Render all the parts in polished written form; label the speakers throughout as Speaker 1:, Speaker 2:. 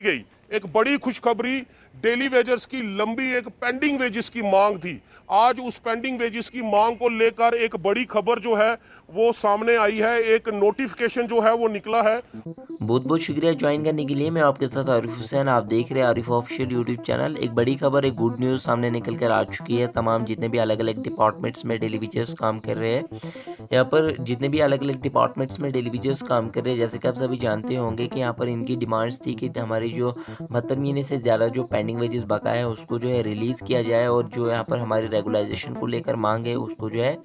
Speaker 1: गई एक बड़ी खुशखबरी। डेली वेजर्स की लंबी एक पेंडिंग वेजेस की मांग थी। आज उस पेंडिंग वेजेस की मांग को लेकर एक बड़ी खबर जो है वो सामने आई है। एक नोटिफिकेशन जो है वो निकला है।
Speaker 2: बहुत बहुत शुक्रिया ज्वाइन करने के लिए। मैं आपके साथ आरिफ हुसैन, आप देख रहे हैं आरिफ ऑफिशियल यूट्यूब चैनल। एक बड़ी खबर, एक गुड न्यूज़ सामने निकल कर आ चुकी है। तमाम जितने भी अलग अलग डिपार्टमेंट्स में डेली वेजर्स काम कर रहे हैं, यहाँ पर जितने भी अलग अलग डिपार्टमेंट्स में डेली वेजर्स काम कर रहे हैं, जैसे कि आप सभी जानते होंगे कि यहाँ पर इनकी डिमांड्स थी कि हमारी जो 72 महीने से ज़्यादा जो पेंडिंग वेजेस बकाया है उसको जो है रिलीज़ किया जाए, और जो यहाँ पर हमारी रेगुलाइजेशन को लेकर मांग है उसको जो है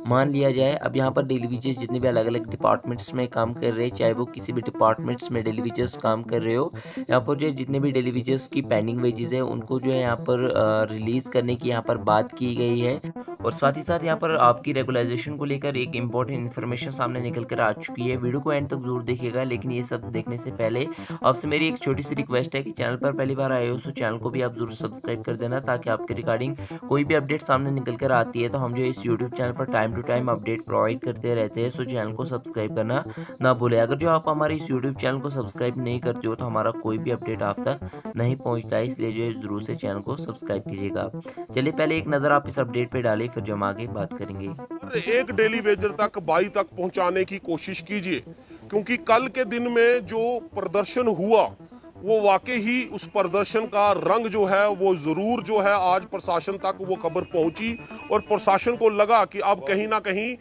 Speaker 2: मान लिया जाए। अब यहाँ पर डेली वेजेस जितने भी अलग अलग डिपार्टमेंट्स में काम कर रहे हैं, चाहे वो किसी भी डिपार्टमेंट्स में डेली वेजेस काम कर रहे हो, यहाँ पर जो जितने भी डेली वेजेस की पेंडिंग वेजेस है उनको जो है यहाँ पर रिलीज़ करने की यहाँ पर बात की गई है। और साथ ही साथ यहाँ पर आपकी रेगुलाइजेशन को लेकर एक इम्पॉर्टेंट इन्फॉर्मेशन सामने निकल कर आ चुकी है। वीडियो को एंड तक जरूर देखिएगा, लेकिन ये सब देखने से पहले आपसे मेरी एक छोटी सी रिक्वेस्ट है कि चैनल पर पहली बार आए हो तो चैनल को भी आप जरूर सब्सक्राइब कर देना, ताकि आपके रिगार्डिंग कोई भी अपडेट सामने निकल कर आती है तो हम जो इस यूट्यूब चैनल पर time to time update provide करते रहते हैं। सो चैनल को सब्सक्राइब करना ना भूलें। अगर जो आप हमारे इस यूट्यूब चैनल को सब्सक्राइब नहीं करते हो तो हमारा कोई भी अपडेट आप तक नहीं पहुंचता है, इसलिए जो है जरूर से चैनल को सब्सक्राइब कीजिएगा। चलिए पहले एक नज़र आप इस अपडेट पे डालें, फिर जो हम आगे बात करेंगे।
Speaker 1: एक डेली वेजर तक बाई तक पहुंचाने की कोशिश कीजिए, क्योंकि कल के दिन में जो प्रदर्शन हुआ वो वाकई ही उस प्रदर्शन का रंग जो है वो जरूर जो है आज प्रशासन तक वो खबर पहुंची, और प्रशासन को लगा कि अब कहीं ना कहीं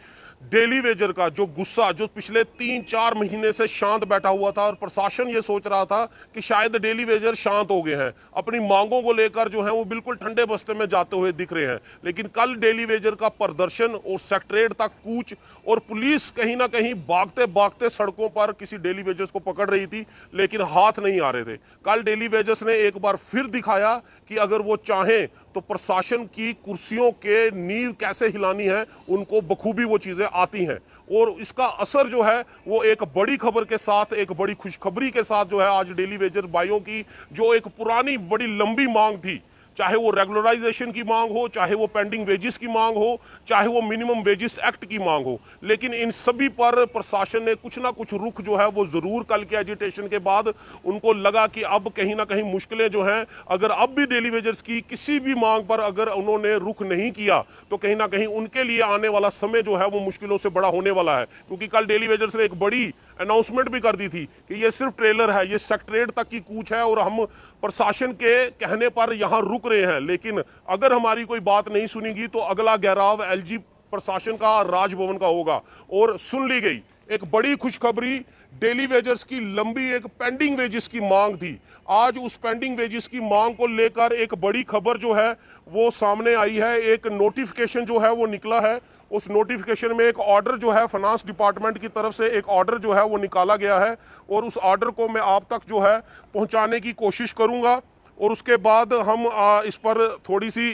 Speaker 1: डेली वेजर का जो गुस्सा जो पिछले 3-4 महीने से शांत बैठा हुआ था, और प्रशासन ये सोच रहा था कि शायद डेली वेजर शांत हो गए हैं, अपनी मांगों को लेकर जो है वो बिल्कुल ठंडे बस्ते में जाते हुए दिख रहे हैं। लेकिन कल डेली वेजर का प्रदर्शन और सेक्रेटरीट तक कूच, और पुलिस कहीं ना कहीं भागते भागते सड़कों पर किसी डेली वेजर्स को पकड़ रही थी, लेकिन हाथ नहीं आ रहे थे। कल डेली वेजर्स ने एक बार फिर दिखाया कि अगर वो चाहें तो प्रशासन की कुर्सियों के नींव कैसे हिलानी है, उनको बखूबी वो चीजें आती हैं। और इसका असर जो है वो एक बड़ी खबर के साथ, एक बड़ी खुशखबरी के साथ जो है आज डेली वेजर भाइयों की जो एक पुरानी बड़ी लंबी मांग थी, चाहे वो रेगुलराइजेशन की मांग हो, चाहे वो पेंडिंग वेजेस की मांग हो, चाहे वो मिनिमम वेजेस एक्ट की मांग हो, लेकिन इन सभी पर प्रशासन ने कुछ ना कुछ रुख जो है वो जरूर कल के एजिटेशन के बाद उनको लगा कि अब कहीं ना कहीं मुश्किलें जो हैं, अगर अब भी डेली वेजर्स की किसी भी मांग पर अगर उन्होंने रुख नहीं किया तो कहीं ना कहीं उनके लिए आने वाला समय जो है वो मुश्किलों से बड़ा होने वाला है। क्योंकि कल डेली वेजर्स ने एक बड़ी अनाउंसमेंट भी कर दी थी कि ये सिर्फ ट्रेलर है, ये सेक्रेटरीट तक की कूच है, और हम प्रशासन के कहने पर यहां रुक रहे हैं, लेकिन अगर हमारी कोई बात नहीं सुनेगी तो अगला घेराव एलजी प्रशासन का, राजभवन का होगा। और सुन ली गई एक बड़ी खुशखबरी। डेली वेजर्स की लंबी एक पेंडिंग वेजेस की मांग थी। आज उस पेंडिंग वेजेस की मांग को लेकर एक बड़ी खबर जो है वो सामने आई है। एक नोटिफिकेशन जो है वो निकला है। उस नोटिफिकेशन में एक ऑर्डर जो है फाइनेंस डिपार्टमेंट की तरफ से एक ऑर्डर जो है वो निकाला गया है, और उस ऑर्डर को मैं आप तक जो है पहुंचाने की कोशिश करूंगा। और उसके बाद हम इस पर थोड़ी सी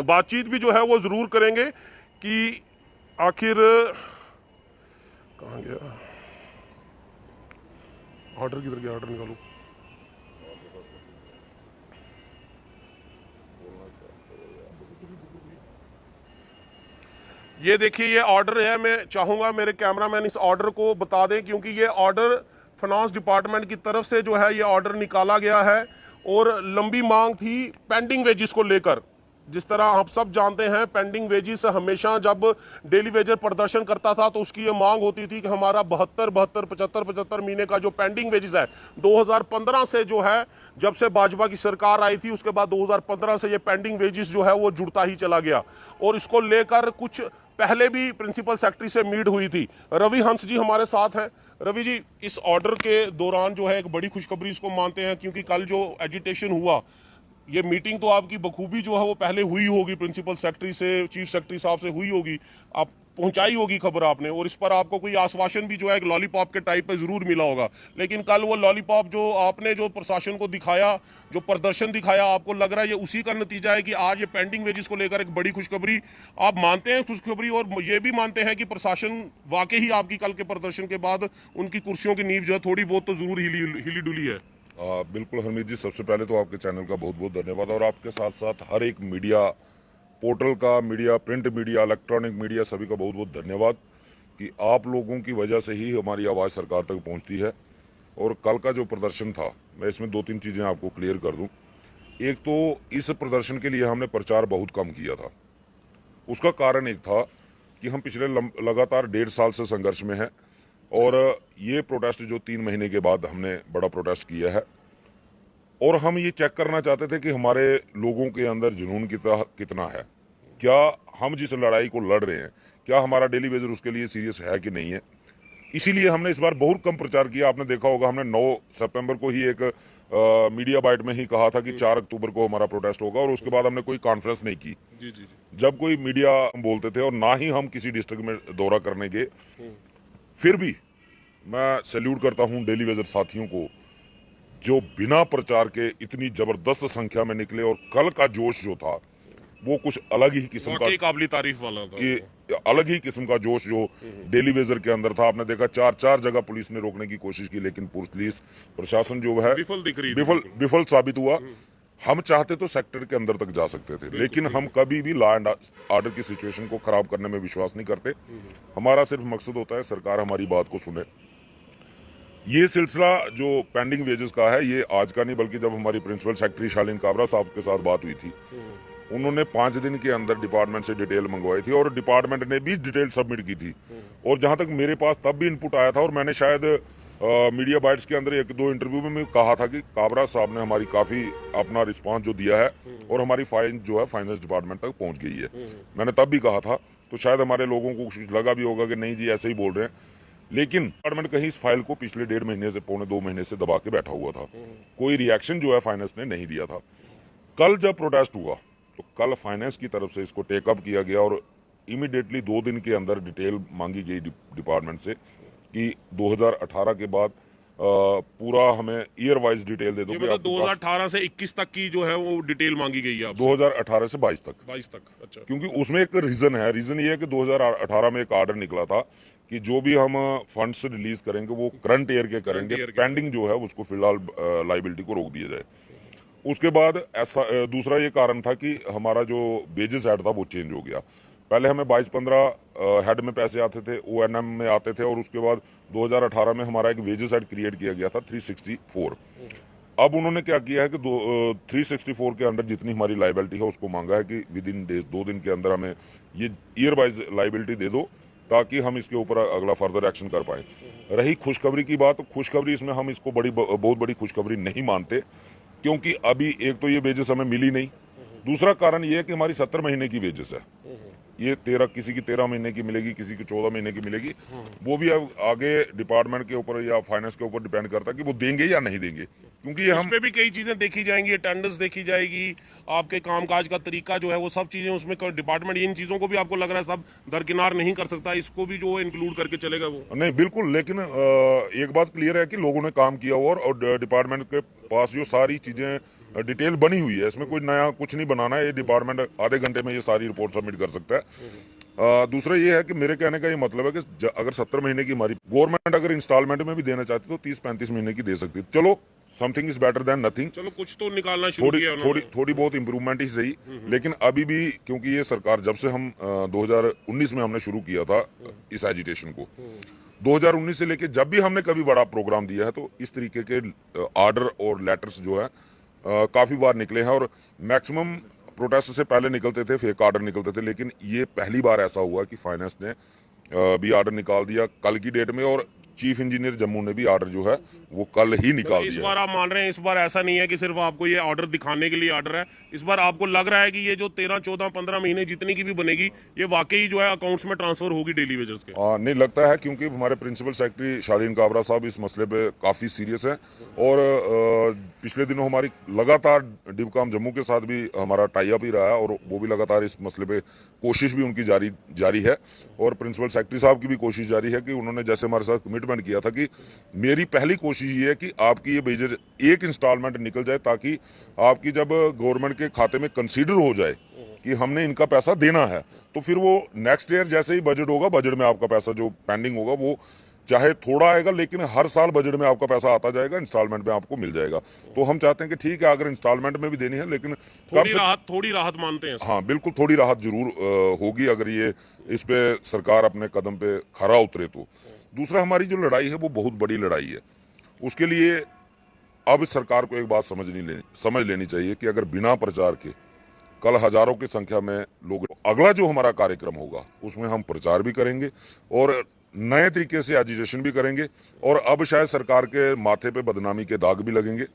Speaker 1: बातचीत भी जो है वो जरूर करेंगे कि आखिर कहाँ गया ऑर्डर, किधर गया ऑर्डर, निकालो। ये देखिए ये ऑर्डर है। मैं चाहूंगा मेरे कैमरामैन इस ऑर्डर को बता दें, क्योंकि ये ऑर्डर फाइनेंस डिपार्टमेंट की तरफ से जो है ये ऑर्डर निकाला गया है। और लंबी मांग थी पेंडिंग वेजेस को लेकर। जिस तरह आप सब जानते हैं, पेंडिंग वेजेस हमेशा जब डेली वेजर प्रदर्शन करता था तो उसकी ये मांग होती थी कि हमारा 72, 72, 75, 75 महीने का जो पेंडिंग वेजेस है 2015 से जो है, जब से भाजपा की सरकार आई थी उसके बाद 2015 से ये पेंडिंग वेजेस जो है वो जुड़ता ही चला गया। और इसको लेकर कुछ पहले भी प्रिंसिपल सेक्रेटरी से मीट हुई थी। रवि हंस जी हमारे साथ हैं। रवि जी, इस ऑर्डर के दौरान जो है एक बड़ी खुशखबरी इसको मानते हैं, क्योंकि कल जो एजिटेशन हुआ, ये मीटिंग तो आपकी बखूबी जो है वो पहले हुई होगी, प्रिंसिपल सेक्रेटरी से, चीफ सेक्रेटरी साहब से हुई होगी, आप पहुंचाई होगी खबर आपने, और इस पर आपको कोई आश्वासन भी जो है एक लॉलीपॉप के टाइप पे जरूर मिला होगा। लेकिन कल वो लॉलीपॉप जो आपने जो प्रशासन को दिखाया, जो प्रदर्शन दिखाया, आपको लग रहा है ये उसी का नतीजा है कि आज ये पेंडिंग वेजेस को लेकर एक बड़ी खुशखबरी आप मानते हैं खुशखबरी, और ये भी मानते हैं कि प्रशासन वाकई ही आपकी कल के प्रदर्शन के बाद उनकी कुर्सियों की नींव जो है थोड़ी बहुत तो जरूर हिली डुली है।
Speaker 3: बिल्कुल हरमीत जी, सबसे पहले तो आपके चैनल का बहुत बहुत धन्यवाद, और आपके साथ साथ हर एक मीडिया पोर्टल का, media, print media, electronic media, सभी का बहुत बहुत धन्यवाद कि आप लोगों की वजह से ही हमारी आवाज़ सरकार तक पहुंचती है। और कल का जो प्रदर्शन था मैं इसमें 2-3 चीज़ें आपको क्लियर कर दूं। एक तो इस प्रदर्शन के लिए हमने प्रचार बहुत कम किया था। उसका कारण एक था कि हम पिछले लगातार 1.5 साल से संघर्ष में हैं और ये प्रोटेस्ट जो 3 महीने के बाद हमने बड़ा प्रोटेस्ट किया है, और हम ये चेक करना चाहते थे कि हमारे लोगों के अंदर जुनून कितना है, क्या हम जिस लड़ाई को लड़ रहे हैं क्या हमारा डेली वेजर उसके लिए सीरियस है कि नहीं है। इसीलिए हमने इस बार बहुत कम प्रचार किया। आपने देखा होगा हमने 9 सितंबर को ही एक मीडिया बाइट में ही कहा था कि 4 अक्टूबर को हमारा प्रोटेस्ट होगा, और उसके बाद हमने कोई कॉन्फ्रेंस नहीं की।
Speaker 1: जी जी जी।
Speaker 3: जब कोई मीडिया बोलते थे, और ना ही हम किसी डिस्ट्रिक्ट में दौरा करने गए, फिर भी मैं सैल्यूट करता हूं डेली वेजर साथियों को जो बिना प्रचार के इतनी जबरदस्त संख्या में निकले, और कल का जोश जो था वो कुछ अलग ही किस्म का,
Speaker 1: काबिल तारीफ वाला था।
Speaker 3: ये अलग ही किस्म का जोश जो डेली वेजर के अंदर था। आपने देखा 4 जगह पुलिस ने रोकने की कोशिश की, लेकिन पुलिस प्रशासन जो है विफल साबित हुआ। हम चाहते तो सेक्टर के अंदर तक जा सकते थे, लेकिन हम कभी भी लॉ एंड ऑर्डर की सिचुएशन को खराब करने में विश्वास नहीं करते। हमारा सिर्फ मकसद होता है सरकार हमारी बात को सुने। ये सिलसिला जो पेंडिंग वेजेस का है, ये आज का नहीं, बल्कि जब हमारी प्रिंसिपल सेक्रेटरी शालीन काबरा साहब के साथ बात हुई थी, उन्होंने 5 दिन के अंदर डिपार्टमेंट से डिटेल मंगवाई थी, और डिपार्टमेंट ने भी डिटेल सबमिट की थी। और जहां तक मेरे पास तब भी इनपुट आया था, और मैंने शायद मीडिया बाइट्स के अंदर 1-2 इंटरव्यू में कहा था कि काबरा साहब ने हमारी काफी अपना रिस्पांस जो दिया है, और हमारी फाइल जो है फाइनेंस डिपार्टमेंट तक पहुंच गई है। मैंने तब भी कहा था, तो शायद हमारे लोगों को कुछ लगा भी होगा कि नहीं जी ऐसे ही बोल रहे हैं, लेकिन डिपार्टमेंट कहीं इस फाइल को पिछले 1.5 महीने से 2 महीने से दबा के बैठा हुआ था। कोई रिएक्शन जो है फाइनेंस ने नहीं दिया था। कल जब प्रोटेस्ट हुआ तो कल फाइनेंस की तरफ से इसको टेकअप किया गया, और इमीडिएटली 2 दिन के अंदर डिटेल मांगी गई डिपार्टमेंट से कि 2018 के बाद पूरा हमें ईयर वाइज डिटेल दे दो।
Speaker 1: मतलब 2018 से 21 तक की जो है वो डिटेल मांगी गई है
Speaker 3: 2018 से 22 तक।
Speaker 1: 22 तक, अच्छा।
Speaker 3: क्योंकि उसमें एक रीजन है। रीजन ये है कि 2018 में एक ऑर्डर निकला था कि जो भी हम फंड्स रिलीज करेंगे वो करंट ईयर के करेंगे, पेंडिंग जो है उसको फिलहाल लाइबिलिटी को रोक दिया जाए। उसके बाद ऐसा दूसरा ये कारण था कि हमारा जो वेजेस हेड था वो चेंज हो गया। पहले हमें 22-15 हेड में पैसे आते थे, ONM में आते थे, और उसके बाद 2018 में हमारा एक वेजेस हेड क्रिएट किया गया था 364। अब उन्होंने क्या किया है कि 364 के अंदर जितनी हमारी लाइबिलिटी है उसको मांगा है कि विद इन 2 दिन के अंदर हमें ये ईयर वाइज लाइबिलिटी दे दो, ताकि हम इसके ऊपर अगला फर्दर एक्शन कर पाए। रही खुशखबरी की बात, तो खुशखबरी इसमें हम इसको बहुत बड़ी खुशखबरी नहीं मानते, क्योंकि अभी एक तो ये वेजेस हमें मिली नहीं, दूसरा कारण ये है कि हमारी 70 महीने की वेजेस है। ये 13 किसी की 13 महीने की मिलेगी, किसी की 14 महीने की मिलेगी। वो भी अब आगे डिपार्टमेंट के ऊपर या फाइनेंस के ऊपर डिपेंड करता है कि वो देंगे या नहीं देंगे, क्योंकि हम
Speaker 1: पे भी कई चीजें देखी जाएंगी, अटेंडेंस देखी जाएगी, आपके कामकाज का तरीका जो है वो सब चीजें उसमें डिपार्टमेंट इन चीजों को भी आपको लग रहा है सब दरकिनार नहीं कर सकता, इसको भी जो इंक्लूड करके चलेगा वो?
Speaker 3: नहीं, बिल्कुल। लेकिन एक बात क्लियर है कि लोगों ने काम किया हुआ, और डिपार्टमेंट के पास जो सारी चीजें डिटेल बनी हुई है, इसमें कोई नया कुछ नहीं बनाना है। ये डिपार्टमेंट आधे घंटे में ये सारी रिपोर्ट सबमिट कर सकता है। दूसरा ये है कि मेरे कहने का ये मतलब है कि अगर 70 महीने की हमारी गवर्नमेंट अगर इंस्टॉलमेंट में भी देना चाहती तो 30-35 महीने की दे सकती है। चलो, something is better than nothing.
Speaker 1: चलो कुछ तो निकालना शुरू किया उन्होंने।
Speaker 3: थोड़ी बहुत इंप्रूवमेंट ही सही, लेकिन अभी भी क्योंकि ये सरकार जब से हम 2019 में हमने शुरू किया था इस एजिटेशन को, 2019 से लेके जब भी हमने कभी बड़ा प्रोग्राम दिया है तो इस तरीके के ऑर्डर और लेटर्स जो है काफी बार निकले हैं, और मैक्सिमम प्रोटेस्ट से पहले निकलते थे, फेक ऑर्डर निकलते थे। लेकिन ये पहली बार ऐसा हुआ कि फाइनेंस ने भी ऑर्डर निकाल दिया कल की डेट में, और चीफ इंजीनियर जम्मू ने भी ऑर्डर जो है वो कल ही निकाल दिया।
Speaker 1: इस बार आप मान रहे हैं, इस बार ऐसा नहीं है कि सिर्फ आपको ये ऑर्डर दिखाने के लिए ऑर्डर है, इस बार आपको लग रहा है कि ये जो 13, 14, 15 महीने जितनी की भी बनेगी ये वाकई जो है अकाउंट्स में ट्रांसफर होगी डेली वेजर्स के?
Speaker 3: नहीं लगता है, क्योंकि हमारे प्रिंसिपल सेक्रेटरी शालीन काबरा साहब इस मसले पे काफी सीरियस है, और पिछले दिनों हमारी लगातार डिवकाम जम्मू के साथ भी हमारा टाई अप ही रहा है, और वो भी लगातार इस मसले पे कोशिश भी उनकी जारी है, और प्रिंसिपल सेक्रेटरी साहब की भी कोशिश जारी है कि उन्होंने जैसे हमारे साथ कमिटमेंट किया था कि मेरी पहली कोशिश ये है कि आपकी ये वेजेस एक इंस्टॉलमेंट निकल जाए, ताकि आपकी जब गवर्नमेंट के खाते में कंसीडर हो जाए कि हमने इनका पैसा देना है, तो फिर वो नेक्स्ट ईयर जैसे ही बजट होगा, बजट में आपका पैसा जो पेंडिंग होगा वो चाहे थोड़ा आएगा, लेकिन हर साल बजट में आपका पैसा आता जाएगा, इंस्टॉलमेंट में आपको मिल जाएगा। तो हम चाहते हैं कि ठीक है, अगर इंस्टॉलमेंट में भी देनी है, लेकिन
Speaker 1: थोड़ी राहत मानते हैं।
Speaker 3: हाँ बिल्कुल, थोड़ी राहत जरूर होगी अगर ये इस पे सरकार अपने कदम पे खरा उतरे तो। दूसरा, हमारी जो लड़ाई है वो बहुत बड़ी लड़ाई है। उसके लिए अब सरकार को एक बात समझ लेनी चाहिए कि अगर बिना प्रचार के कल हजारों की संख्या में लोग, अगला जो हमारा कार्यक्रम होगा उसमें हम प्रचार भी करेंगे और नए तरीके से एजिटेशन भी करेंगे, और अब शायद सरकार के माथे पे बदनामी के दाग भी लगेंगे।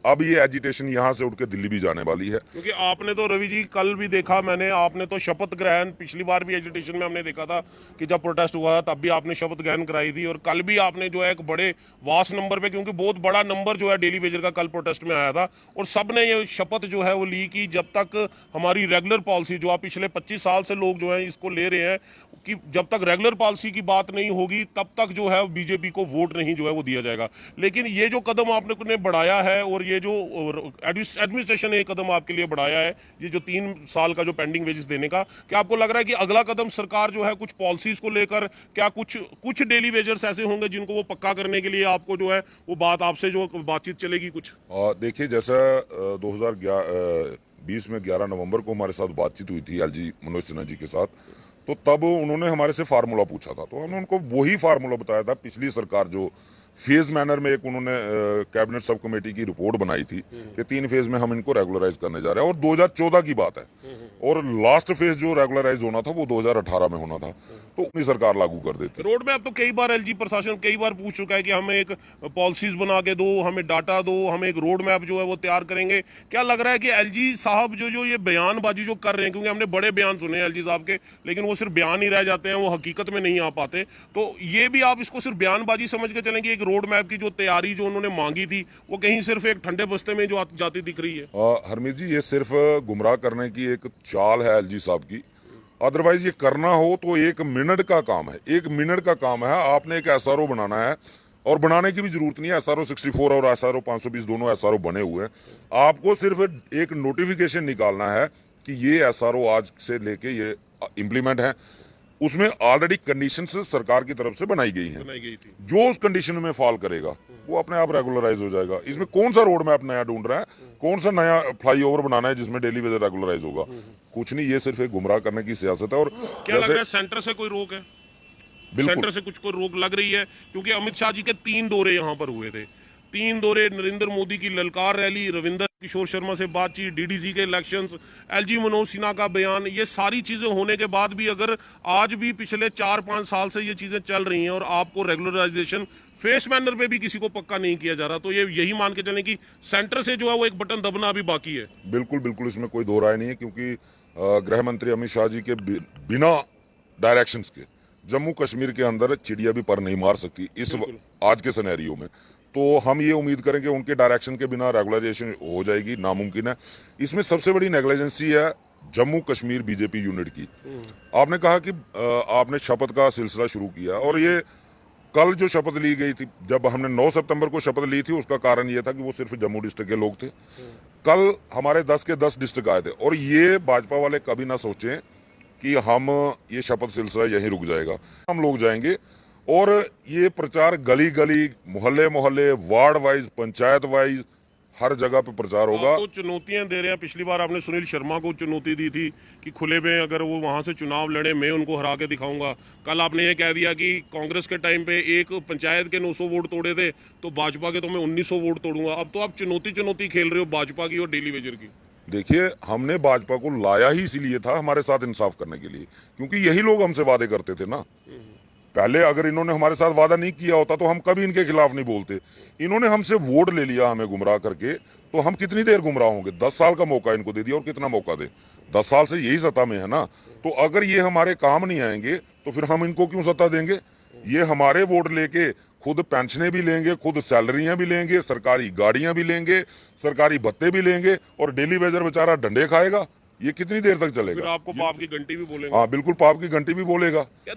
Speaker 3: अब ये एजिटेशन यहाँ से उठ के दिल्ली भी जाने वाली है,
Speaker 1: क्योंकि आपने तो रवि जी कल भी देखा, मैंने, आपने तो शपथ ग्रहण, पिछली बार भी एजिटेशन में हमने देखा था कि जब प्रोटेस्ट हुआ था तब भी आपने शपथ ग्रहण कराई थी, और कल भी आपने जो है एक बड़े वास्ट नंबर पे, क्योंकि बहुत बड़ा नंबर जो है डेली वेजर का कल प्रोटेस्ट में आया था, और सब ने ये शपथ जो है वो ली कि जब तक हमारी रेगुलर पॉलिसी जो आप पिछले 25 साल से लोग जो है इसको ले रहे हैं कि जब तक रेगुलर पॉलिसी की बात नहीं होगी तब तक जो है बीजेपी को वोट नहीं जो है वो दिया जाएगा। लेकिन ये जो कदम आपने बढ़ाया है, और ये जो एडमिनिस्ट्रेशन ने कदम आपके लिए बढ़ाया है, ये जो 3 साल का जो पेंडिंग वेजेस देने का, क्या आपको लग रहा है कि अगला कदम सरकार जो है कुछ पॉलिसीज को लेकर, क्या कुछ डेली वेजर्स ऐसे होंगे जिनको वो पक्का करने के लिए आपको जो है वो आपसे जो बातचीत चलेगी कुछ?
Speaker 3: देखिए, जैसा 2020 में 11 नवंबर को हमारे साथ बातचीत हुई थी एलजी मनोज सिन्हा जी के साथ, तो तब उन्होंने हमारे से फार्मूला पूछा था, तो हमने उनको वही फार्मूला बताया था। पिछली सरकार जो फेज मैनर में एक उन्होंने कैबिनेट सब कमेटी की रिपोर्ट बनाई थी कि 3 फेज में हम इनको रेगुलराइज करने जा रहे हैं, और 2014 की बात है, और लास्ट फेज जो रेगुलराइज होना था वो 2018 में होना था, तो अपनी सरकार लागू कर देती।
Speaker 1: रोड मैप तो कई बार एलजी प्रशासन कई बार पूछ चुका है कि हमें एक पॉलिसीज बना के दो, हमें डाटा दो, हमें एक रोड मैप जो है वो तैयार करेंगे। क्या लग रहा है कि एलजी साहब जो ये बयानबाजी जो कर रहे हैं, क्योंकि हमने बड़े बयान सुने एलजी साहब के, लेकिन वो सिर्फ बयान ही रह जाते हैं, वो हकीकत में नहीं आ पाते, तो ये भी आप इसको सिर्फ बयानबाजी समझ के चलेंगे? एक रोड मैप की जो तैयारी जो उन्होंने मांगी थी वो कहीं सिर्फ एक ठंडे बस्ते में जो जाती दिख रही है?
Speaker 3: हरमीत जी, ये सिर्फ गुमराह करने की एक चाल है एलजी साहब की। अदरवाइज ये करना हो तो 1 मिनट का काम है, 1 मिनट का काम है। आपने एक एसआरओ बनाना है, और बनाने की भी जरूरत नहीं है, एसआरओ 64 और एसआरओ 520 दोनों एसआरओ बने हुए हैं। आपको सिर्फ एक नोटिफिकेशन निकालना है कि ये एसआरओ आज से लेके ये इम्प्लीमेंट है, उसमें ऑलरेडी कंडीशंस सरकार की तरफ से बनाई गई थी। जो उस कंडीशन में फॉल करेगा वो अपने आप रेगुलराइज हो जाएगा। इसमें कौन सा रोड मैप नया ढूंढ रहा है, कौन सा नया फ्लाईओवर बनाना है जिसमें डेली वेजर रेगुलराइज होगा? कुछ नहीं, ये सिर्फ एक गुमराह करने की सियासत है। और
Speaker 1: क्या लग रहा है सेंटर से कोई रोक है? सेंटर से कुछ कोई रोक लग रही है? क्योंकि अमित शाह जी के 3 दौरे यहाँ पर हुए थे, 3 दौरे, नरेंद्र मोदी की ललकार रैली, रविंदर किशोर शर्मा से बातचीत, डीडीसी के इलेक्शंस, एलजी मनोज सिन्हा का बयान, ये सारी चीजें होने के बाद भी अगर आज भी पिछले 4-5 साल से ये चीजें चल रही हैं और आपको रेगुलराइजेशन फेस मैनर पे भी किसी को पक्का नहीं किया जा रहा, तो ये यही मान के चलें कि सेंटर से जो है वो एक बटन दबना अभी बाकी है।
Speaker 3: बिल्कुल बिल्कुल, इसमें कोई दो राय नहीं है, क्योंकि गृह मंत्री अमित शाह जी के बिना डायरेक्शंस के जम्मू कश्मीर के अंदर चिड़िया भी पर नहीं मार सकती इस आज के सिनेरियो में। तो हम ये उम्मीद करेंगे उनके डायरेक्शन के बिना रेगुलराइजेशन हो जाएगी, नामुमकिन है। इसमें सबसे बड़ी नेग्लिजेंसी है जम्मू कश्मीर बीजेपी यूनिट की। आपने कहा कि आपने शपथ का सिलसिला शुरू किया, और ये कल जो शपथ ली गई थी, जब हमने 9 सितंबर को शपथ ली थी, उसका कारण ये था कि वो सिर्फ जम्मू डिस्ट्रिक्ट के लोग थे। कल हमारे 10 के 10 डिस्ट्रिक्ट आए थे, और ये भाजपा वाले कभी ना सोचें कि हम ये शपथ सिलसिला यहीं रुक जाएगा। हम लोग जाएंगे, और ये प्रचार गली गली, मोहल्ले मोहल्ले, वार्ड वाइज, पंचायत वाइज, हर जगह पे प्रचार होगा।
Speaker 1: तो चुनौतियां दे रहे हैं। पिछली बार आपने सुनील शर्मा को चुनौती दी थी कि खुले में अगर वो वहां से चुनाव लड़े, मैं उनको हरा के दिखाऊंगा। कल आपने ये कह दिया कि कांग्रेस के टाइम पे एक पंचायत के 900 वोट तोड़े थे, तो भाजपा के तो मैं 1900 वोट तोड़ूंगा। अब तो आप चुनौती खेल रहे हो भाजपा की और डेली वेजर की।
Speaker 3: देखिए, हमने भाजपा को लाया ही इसीलिए था, हमारे साथ इंसाफ करने के लिए, क्योंकि यही लोग हमसे वादे करते थे ना। पहले अगर इन्होंने हमारे साथ वादा नहीं किया होता तो हम कभी इनके खिलाफ नहीं बोलते। इन्होंने हमसे वोट ले लिया हमें गुमराह करके, तो हम कितनी देर गुमराह होंगे? 10 साल का मौका इनको दे दिया, और कितना मौका दे? 10 साल से यही सत्ता में है ना। तो अगर ये हमारे काम नहीं आएंगे तो फिर हम इनको क्यों सत्ता देंगे? ये हमारे वोट लेके खुद पेंशनें भी लेंगे, खुद सैलरियां भी लेंगे, सरकारी गाड़ियां भी लेंगे, सरकारी भत्ते भी लेंगे, और डेली वेजर बेचारा डंडे खाएगा। ये कितनी देर तक चलेगा?
Speaker 1: फिर आपको पाप की घंटी भी बोलेगा।
Speaker 3: हाँ बिल्कुल, पाप की घंटी भी बोलेगा।
Speaker 1: क्या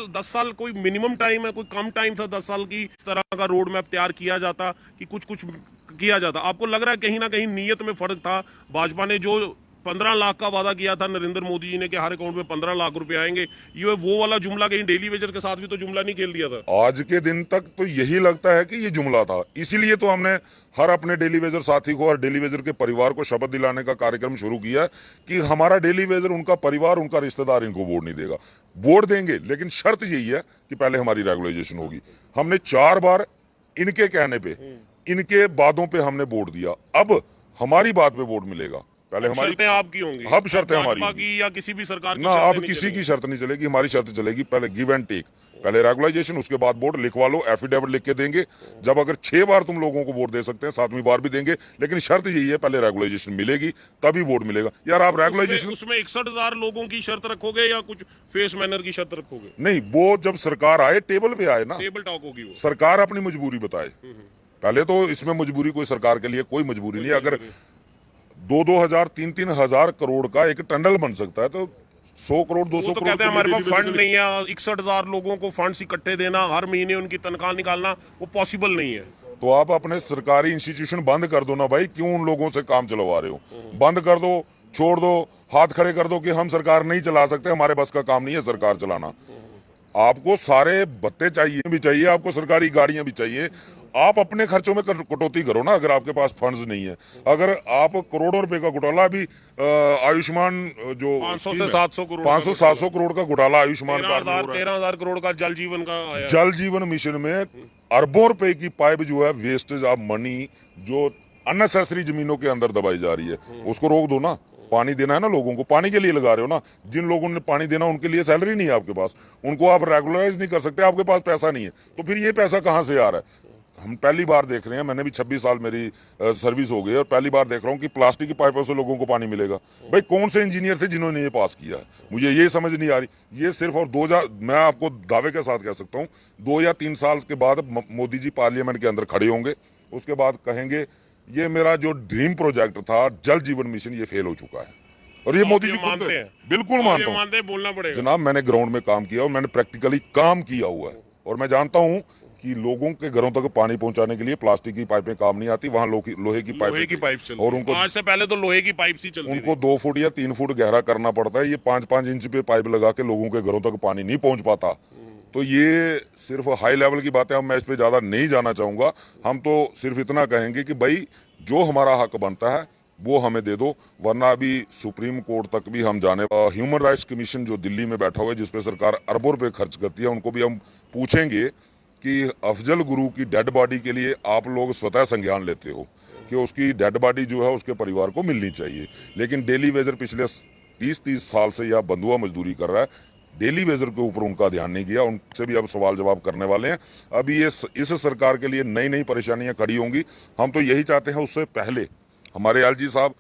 Speaker 1: 10 साल कोई मिनिमम टाइम है? कोई कम टाइम था 10 साल की इस तरह का रोड मैप तैयार किया जाता कि कुछ किया जाता? आपको लग रहा है कहीं ना कहीं नीयत में फर्क था? भाजपा ने जो 15 लाख का वादा किया था नरेंद्र मोदी जी ने कि हर अकाउंट में 15 लाख रुपए आएंगे, ये वो वाला जुमला कहीं डेली वेजर के साथ भी तो जुमला नहीं खेल दिया था?
Speaker 3: आज के दिन तक तो यही लगता है कि ये जुमला था। इसीलिए तो हमने हर अपने डेली वेजर साथी को और डेली वेजर के परिवार को शपथ दिलाने का कार्यक्रम शुरू किया कि हमारा डेली वेजर, उनका परिवार, उनका रिश्तेदार इनको वोट नहीं देगा। वोट देंगे, लेकिन शर्त यही है कि पहले हमारी रेगुलाइजेशन होगी। हमने 4 बार इनके कहने पे इनके वादों पे हमने वोट दिया, अब हमारी बात पे वोट मिलेगा। पहले हमारी
Speaker 1: शर्तें आपकी होंगी,
Speaker 3: अब शर्तें हमारी
Speaker 1: भाजपा
Speaker 3: होंगी।
Speaker 1: की या किसी भी सरकार की
Speaker 3: ना,
Speaker 1: शर्तें
Speaker 3: अब
Speaker 1: नहीं
Speaker 3: किसी
Speaker 1: चलेंगी।
Speaker 3: की शर्त नहीं चलेगी, हमारी शर्त चलेगी। पहले गिव एंड टेक, पहले रेगुलाइजेशन, उसके बाद वोट लिखवा लो, एफिडेविट लिख के देंगे। जब अगर 6 बार तुम लोगों को वोट दे सकते हैं, 7वीं बार भी देंगे, लेकिन शर्त यही है पहले रेगुलाइजेशन मिलेगी तभी वोट मिलेगा। यार आप रेगुलाइजेशन
Speaker 1: उसमें 61,000 लोगों की शर्त रखोगे या कुछ फेस मैनर की शर्त रखोगे?
Speaker 3: नहीं, वो जब सरकार आए टेबल पे आए ना,
Speaker 1: टेबल टॉक होगी वो।
Speaker 3: सरकार अपनी मजबूरी बताए। पहले तो इसमें मजबूरी कोई सरकार के लिए कोई मजबूरी नहीं। अगर 2-2 हजार 3-3 हजार करोड़ का एक टनल बन सकता है तो 100 करोड़ 200
Speaker 1: वो तो
Speaker 3: करोड़
Speaker 1: कहते हैं
Speaker 3: के लिए
Speaker 1: हमारे पास
Speaker 3: daily
Speaker 1: फंड
Speaker 3: basis
Speaker 1: नहीं है, 61,000 लोगों को फंड्स इकट्ठे देना, हर महीने उनकी तनख्वाह निकालना, वो पॉसिबल नहीं है।
Speaker 3: तो आप अपने सरकारी इंस्टीट्यूशन बंद कर दो ना भाई, क्यों उन लोगों से काम चलवा रहे हो? बंद कर दो, छोड़ दो, हाथ खड़े कर दो कि हम सरकार नहीं चला सकते, हमारे बस का काम नहीं है सरकार चलाना। आपको सारे भत्ते चाहिए भी चाहिए, आपको सरकारी गाड़ियां भी चाहिए। आप अपने खर्चों में कटौती करो ना, अगर आपके पास फंड्स नहीं है। अगर आप करोड़ों रुपए का घोटाला भी आयुष्मान जो
Speaker 1: 500 से 700 करोड़
Speaker 3: 500-700 करोड़ का घोटाला आयुष्मान कार्ड में हो रहा है।
Speaker 1: 13,000 करोड़ का जल जीवन का आया।
Speaker 3: जल जीवन मिशन में अरबों रुपए की पाइप जो है, वेस्टेज ऑफ मनी जो अननेसेसरी जमीनों के अंदर दबाई जा रही है, उसको रोक दो ना। पानी देना है ना लोगों को, पानी के लिए लगा रहे हो ना। जिन लोगों ने पानी देना उनके लिए सैलरी नहीं है आपके पास, उनको आप रेगुलराइज नहीं कर सकते, आपके पास पैसा नहीं है, तो फिर ये पैसा कहां से आ रहा है? हम पहली बार देख रहे हैं, मैंने भी 26 साल मेरी सर्विस हो गई है और पहली बार देख रहा हूँ कि प्लास्टिक की पाइपों से लोगों को पानी मिलेगा। भाई कौन से इंजीनियर थे जिन्होंने ये पास किया है? मुझे ये समझ नहीं आ रही। ये सिर्फ और 2000, मैं आपको दावे के साथ कह सकता हूँ, 2 या 3 साल के बाद मोदी जी पार्लियामेंट के अंदर खड़े होंगे, उसके बाद कहेंगे ये मेरा जो ड्रीम प्रोजेक्ट था जल जीवन मिशन, ये फेल हो चुका है। और ये मोदी जी
Speaker 1: मानते हैं?
Speaker 3: बिल्कुल मानता हूँ
Speaker 1: बोलना पड़ेगा
Speaker 3: जनाब। मैंने ग्राउंड में काम किया और मैंने प्रैक्टिकली काम किया हुआ है, और मैं जानता हूँ कि लोगों के घरों तक पानी पहुंचाने के लिए प्लास्टिक की पाइपें काम नहीं आती, वहां लोहे की पाइप
Speaker 1: चलती
Speaker 3: और
Speaker 1: है।
Speaker 3: उनको
Speaker 1: आज से पहले तो लोहे की पाइप सी चलती
Speaker 3: उनको 2 फुट या 3 फुट गहरा करना पड़ता है। ये 5-5 इंच पे पाइप लगा के लोगों के घरों तक पानी नहीं पहुंच पाता। तो ये सिर्फ हाई लेवल की बातें, अब मैं इस पे ज्यादा नहीं जाना चाहूंगा। हम तो सिर्फ इतना कहेंगे कि भाई जो हमारा हक बनता है वो हमें दे दो, वरना अभी सुप्रीम कोर्ट तक भी हम जाने। ह्यूमन राइट्स कमीशन जो दिल्ली में बैठा हुआ है, जिसपे सरकार अरबों रुपए खर्च करती है, उनको भी हम पूछेंगे कि अफजल गुरु की डेड बॉडी के लिए आप लोग स्वतः संज्ञान लेते हो कि उसकी डेड बॉडी जो है उसके परिवार को मिलनी चाहिए, लेकिन डेली वेजर पिछले 30-30 साल से यह बंधुआ मजदूरी कर रहा है, डेली वेजर के ऊपर उनका ध्यान नहीं किया। उनसे भी अब सवाल जवाब करने वाले हैं। अभी ये इस सरकार के लिए नई नई परेशानियां खड़ी होंगी। हम तो यही चाहते हैं उससे पहले हमारे एलजी साहब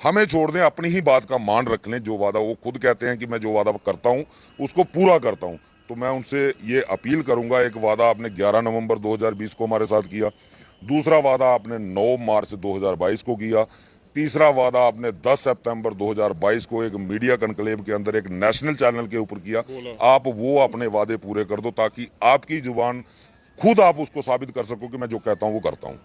Speaker 3: हमें छोड़ दें, अपनी ही बात का मान रख लें। जो वादा वो खुद कहते हैं कि मैं जो वादा करता हूं उसको पूरा करता हूं, तो मैं उनसे ये अपील करूंगा। एक वादा आपने 11 नवंबर 2020 को हमारे साथ किया, दूसरा वादा आपने 9 मार्च 2022 को किया, तीसरा वादा आपने 10 सितंबर 2022 को एक मीडिया कनक्लेव के अंदर एक नेशनल चैनल के ऊपर किया। आप वो अपने वादे पूरे कर दो ताकि आपकी जुबान खुद आप उसको साबित कर सको कि मैं जो कहता हूं वो करता हूं।